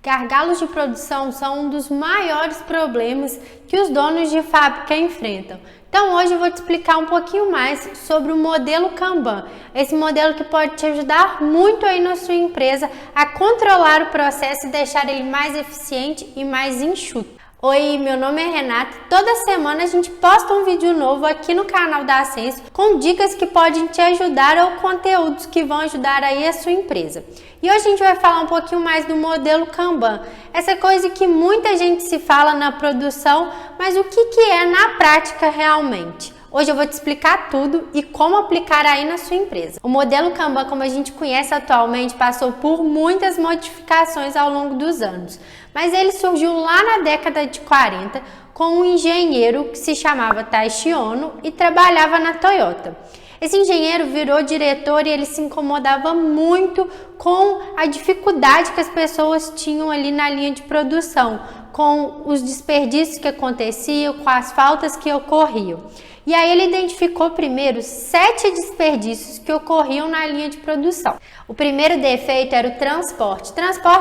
Gargalos de produção são um dos maiores problemas que os donos de fábrica enfrentam. Então hoje eu vou te explicar um pouquinho mais sobre o modelo Kanban, esse modelo que pode te ajudar muito aí na sua empresa a controlar o processo e deixar ele mais eficiente e mais enxuto. Oi, meu nome é Renata. Toda semana a gente posta um vídeo novo aqui no canal da Ascenso com dicas que podem te ajudar ou conteúdos que vão ajudar aí a sua empresa. E hoje a gente vai falar um pouquinho mais do modelo Kanban, essa coisa que muita gente se fala na produção, mas o que é na prática realmente? Hoje eu vou te explicar tudo e como aplicar aí na sua empresa. O modelo Kanban, como a gente conhece atualmente, passou por muitas modificações ao longo dos anos, mas ele surgiu lá na década de 40 com um engenheiro que se chamava Taishi Ono e trabalhava na Toyota. Esse engenheiro virou diretor e ele se incomodava muito com a dificuldade que as pessoas tinham ali na linha de produção, com os desperdícios que aconteciam, com as faltas que ocorriam. E aí ele identificou primeiro 7 desperdícios que ocorriam na linha de produção. O primeiro defeito era o transporte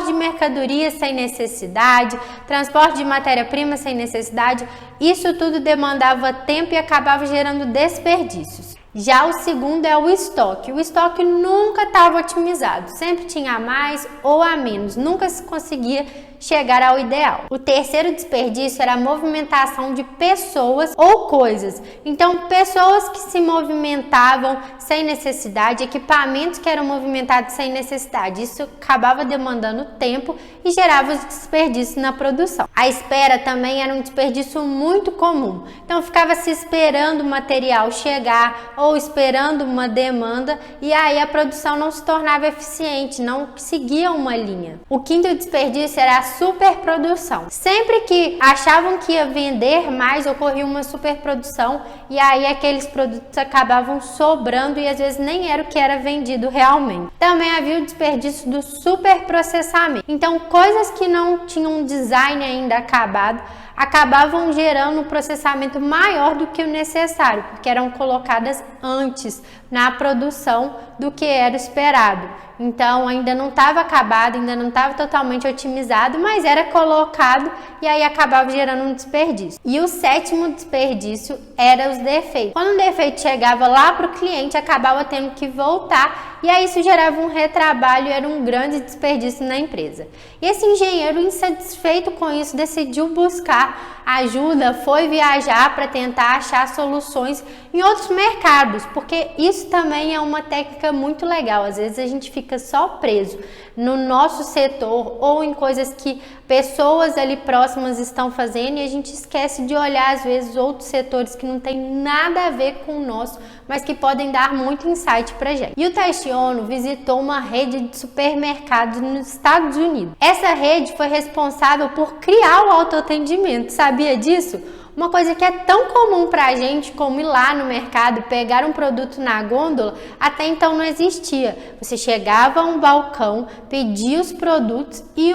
de mercadorias sem necessidade, transporte de matéria-prima sem necessidade. Isso tudo demandava tempo e acabava gerando desperdícios. Já o segundo é o estoque. O estoque nunca estava otimizado, sempre tinha a mais ou a menos, nunca se conseguia chegar ao ideal. O terceiro desperdício era a movimentação de pessoas ou coisas. Então, pessoas que se movimentavam sem necessidade, equipamentos que eram movimentados sem necessidade. Isso acabava demandando tempo e gerava os desperdícios na produção. A espera também era um desperdício muito comum. Então, ficava se esperando o material chegar ou esperando uma demanda e aí a produção não se tornava eficiente, não seguia uma linha. O quinto desperdício era a superprodução. Sempre que achavam que ia vender mais, ocorria uma superprodução e aí aqueles produtos acabavam sobrando e às vezes nem era o que era vendido realmente. Também havia o desperdício do superprocessamento. Então, coisas que não tinham um design ainda acabado acabavam gerando um processamento maior do que o necessário, porque eram colocadas antes na produção do que era esperado. Então ainda não estava acabado, ainda não estava totalmente otimizado, mas era colocado e aí acabava gerando um desperdício. E o sétimo desperdício era os defeitos. Quando um defeito chegava lá para o cliente, acabava tendo que voltar e aí isso gerava um retrabalho e era um grande desperdício na empresa. E esse engenheiro, insatisfeito com isso, decidiu buscar ajuda, foi viajar para tentar achar soluções em outros mercados, porque isso também é uma técnica muito legal. Às vezes a gente fica só preso no nosso setor ou em coisas que pessoas ali próximas estão fazendo e a gente esquece de olhar às vezes outros setores que não tem nada a ver com o nosso, mas que podem dar muito insight pra gente. E o Taishi Ono visitou uma rede de supermercados nos Estados Unidos. Essa rede foi responsável por criar o autoatendimento, sabia disso? Uma coisa que é tão comum pra gente como ir lá no mercado, pegar um produto na gôndola, até então não existia. Você chegava a um balcão, pedia os produtos e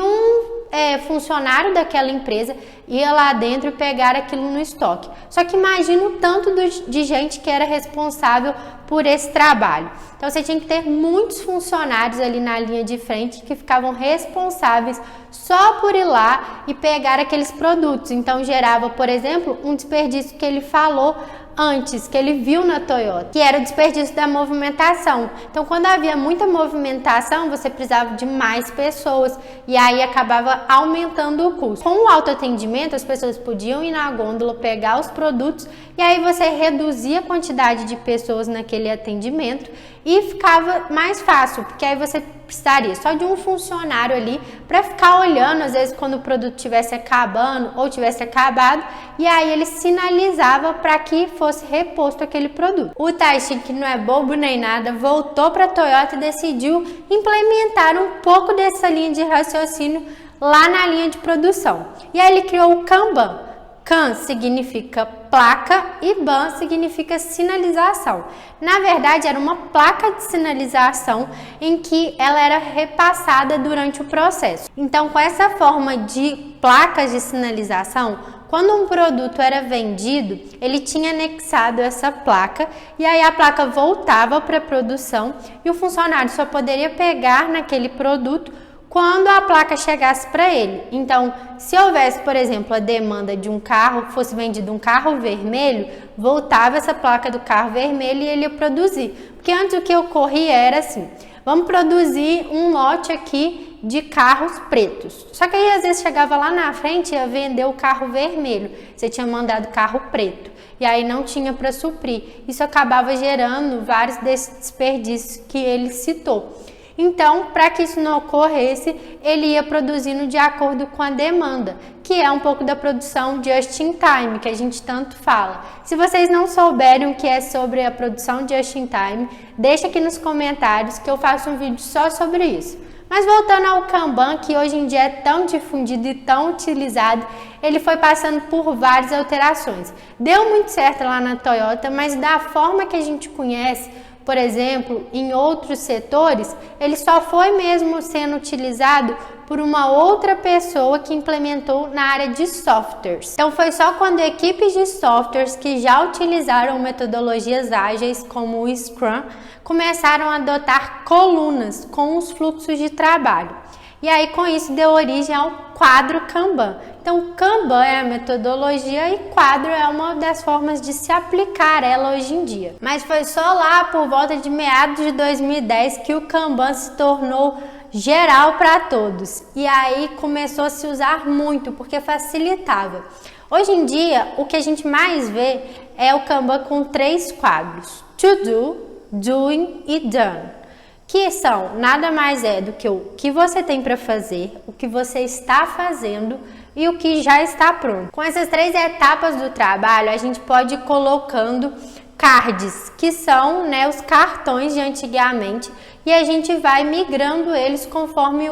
funcionário daquela empresa ia lá dentro e pegar aquilo no estoque. Só que imagina o tanto de gente que era responsável por esse trabalho. Então você tinha que ter muitos funcionários ali na linha de frente que ficavam responsáveis só por ir lá e pegar aqueles produtos. Então gerava, por exemplo, um desperdício que ele falou antes, que ele viu na Toyota, que era o desperdício da movimentação. Então, quando havia muita movimentação, você precisava de mais pessoas e aí acabava aumentando o custo. Com o autoatendimento, as pessoas podiam ir na gôndola, pegar os produtos e aí você reduzia a quantidade de pessoas naquele atendimento e ficava mais fácil, porque aí você precisaria só de um funcionário ali para ficar olhando, às vezes quando o produto estivesse acabando ou tivesse acabado, e aí ele sinalizava para que fosse reposto aquele produto. O Taishi, que não é bobo nem nada, voltou para a Toyota e decidiu implementar um pouco dessa linha de raciocínio lá na linha de produção. E aí ele criou o Kanban. Kan significa placa e Ban significa sinalização. Na verdade, era uma placa de sinalização em que ela era repassada durante o processo. Então, com essa forma de placas de sinalização, quando um produto era vendido, ele tinha anexado essa placa e aí a placa voltava para a produção e o funcionário só poderia pegar naquele produto quando a placa chegasse para ele. Então, se houvesse, por exemplo, a demanda de um carro, fosse vendido um carro vermelho, voltava essa placa do carro vermelho e ele ia produzir. Porque antes o que ocorria era assim: vamos produzir um lote aqui de carros pretos. Só que aí às vezes chegava lá na frente e ia vender o carro vermelho. Você tinha mandado carro preto e aí não tinha para suprir. Isso acabava gerando vários desses desperdícios que ele citou. Então, para que isso não ocorresse, ele ia produzindo de acordo com a demanda, que é um pouco da produção just in time, que a gente tanto fala. Se vocês não souberem o que é sobre a produção just in time, deixa aqui nos comentários que eu faço um vídeo só sobre isso. Mas voltando ao Kanban, que hoje em dia é tão difundido e tão utilizado, ele foi passando por várias alterações. Deu muito certo lá na Toyota, mas da forma que a gente conhece, por exemplo, em outros setores, ele só foi mesmo sendo utilizado por uma outra pessoa que implementou na área de softwares. Então foi só quando equipes de softwares que já utilizaram metodologias ágeis como o Scrum começaram a adotar colunas com os fluxos de trabalho. E aí com isso deu origem ao quadro Kanban. Então Kanban é a metodologia e quadro é uma das formas de se aplicar ela hoje em dia. Mas foi só lá por volta de meados de 2010 que o Kanban se tornou geral para todos. E aí começou a se usar muito porque facilitava. Hoje em dia o que a gente mais vê é o Kanban com 3 quadros: To Do, Doing e Done. Que são nada mais é do que o que você tem para fazer, o que você está fazendo e o que já está pronto. Com essas 3 etapas do trabalho, a gente pode ir colocando cards, que são, né, os cartões de antigamente, e a gente vai migrando eles conforme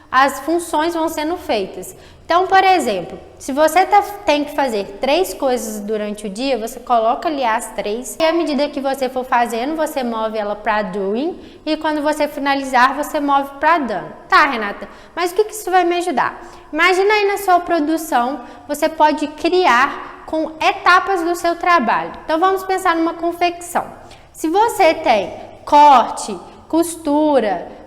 as funções vão sendo feitas. Então, por exemplo, se você tem que fazer 3 coisas durante o dia, você coloca ali as 3 e à medida que você for fazendo, você move ela para doing e quando você finalizar, você move para done. Tá, Renata, mas o que isso vai me ajudar? Imagina aí na sua produção, você pode criar com etapas do seu trabalho. Então, vamos pensar numa confecção. Se você tem corte, costura,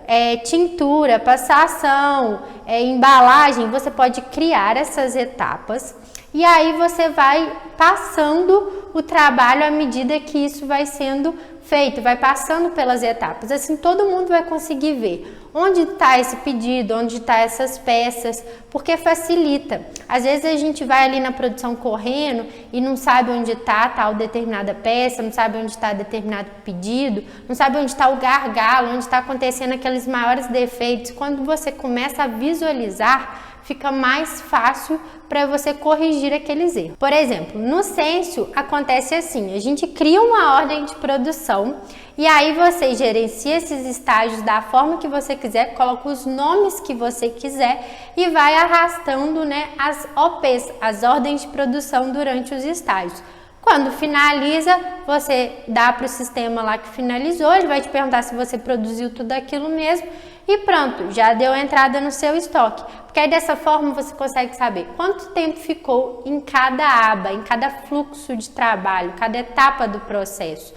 tintura, passação, embalagem, você pode criar essas etapas e aí você vai passando o trabalho à medida que isso vai sendo feito, vai passando pelas etapas. Assim todo mundo vai conseguir ver onde está esse pedido, onde está essas peças, porque facilita. Às vezes a gente vai ali na produção correndo e não sabe onde está tal determinada peça, não sabe onde está determinado pedido, não sabe onde está o gargalo, onde está acontecendo aqueles maiores defeitos. Quando você começa a visualizar, fica mais fácil para você corrigir aqueles erros. Por exemplo, no Censo acontece assim: a gente cria uma ordem de produção e aí você gerencia esses estágios da forma que você quiser, coloca os nomes que você quiser e vai arrastando, né, as OPs, as ordens de produção durante os estágios. Quando finaliza, você dá para o sistema lá que finalizou, ele vai te perguntar se você produziu tudo aquilo mesmo e pronto, já deu entrada no seu estoque. Porque aí dessa forma você consegue saber quanto tempo ficou em cada aba, em cada fluxo de trabalho, cada etapa do processo.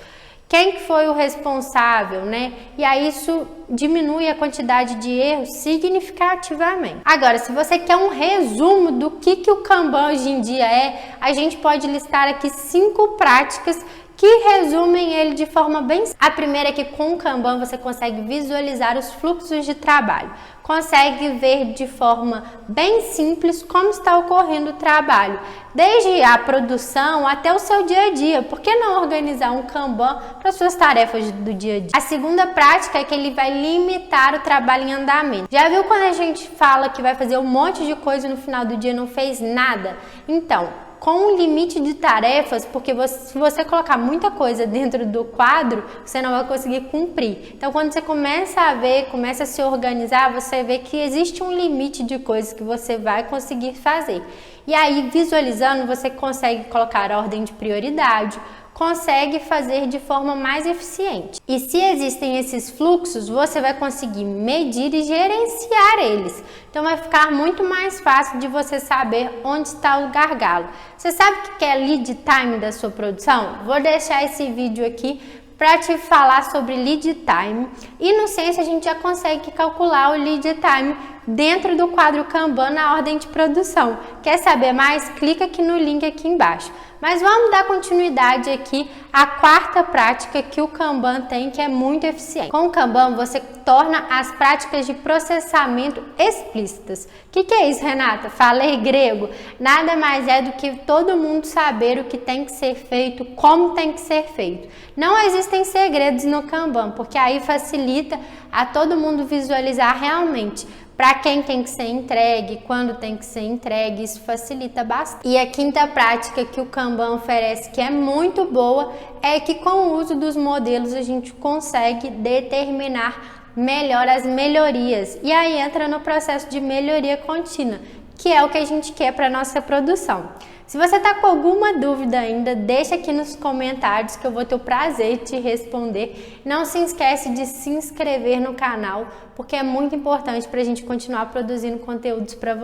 Quem que foi o responsável, né? E aí isso diminui a quantidade de erros significativamente. Agora, se você quer um resumo do que o Kanban hoje em dia é, a gente pode listar aqui 5 práticas que resumem ele de forma bem simples. A primeira é que com o Kanban você consegue visualizar os fluxos de trabalho, consegue ver de forma bem simples como está ocorrendo o trabalho, desde a produção até o seu dia a dia. Por que não organizar um Kanban para suas tarefas do dia a dia? A segunda prática é que ele vai limitar o trabalho em andamento. Já viu quando a gente fala que vai fazer um monte de coisa e no final do dia não fez nada? Então, com um limite de tarefas, porque se você colocar muita coisa dentro do quadro, você não vai conseguir cumprir. Então, quando você começa a ver, começa a se organizar, você vê que existe um limite de coisas que você vai conseguir fazer. E aí, visualizando, você consegue colocar ordem de prioridade, consegue fazer de forma mais eficiente. E se existem esses fluxos, você vai conseguir medir e gerenciar eles. Então vai ficar muito mais fácil de você saber onde está o gargalo. Você sabe o que é lead time da sua produção? Vou deixar esse vídeo aqui para te falar sobre lead time. E no Censo a gente já consegue calcular o lead time dentro do quadro Kanban na ordem de produção. Quer saber mais? Clica aqui no link aqui embaixo. Mas vamos dar continuidade aqui à quarta prática que o Kanban tem, que é muito eficiente. Com o Kanban, você torna as práticas de processamento explícitas. O que é isso, Renata? Falei grego? Nada mais é do que todo mundo saber o que tem que ser feito, como tem que ser feito. Não existem segredos no Kanban, porque aí facilita a todo mundo visualizar realmente para quem tem que ser entregue, quando tem que ser entregue, isso facilita bastante. E a quinta prática que o Kanban oferece, que é muito boa, é que com o uso dos modelos a gente consegue determinar melhor as melhorias. E aí entra no processo de melhoria contínua, que é o que a gente quer para a nossa produção. Se você está com alguma dúvida ainda, deixa aqui nos comentários que eu vou ter o prazer de te responder. Não se esquece de se inscrever no canal, porque é muito importante para a gente continuar produzindo conteúdos para você.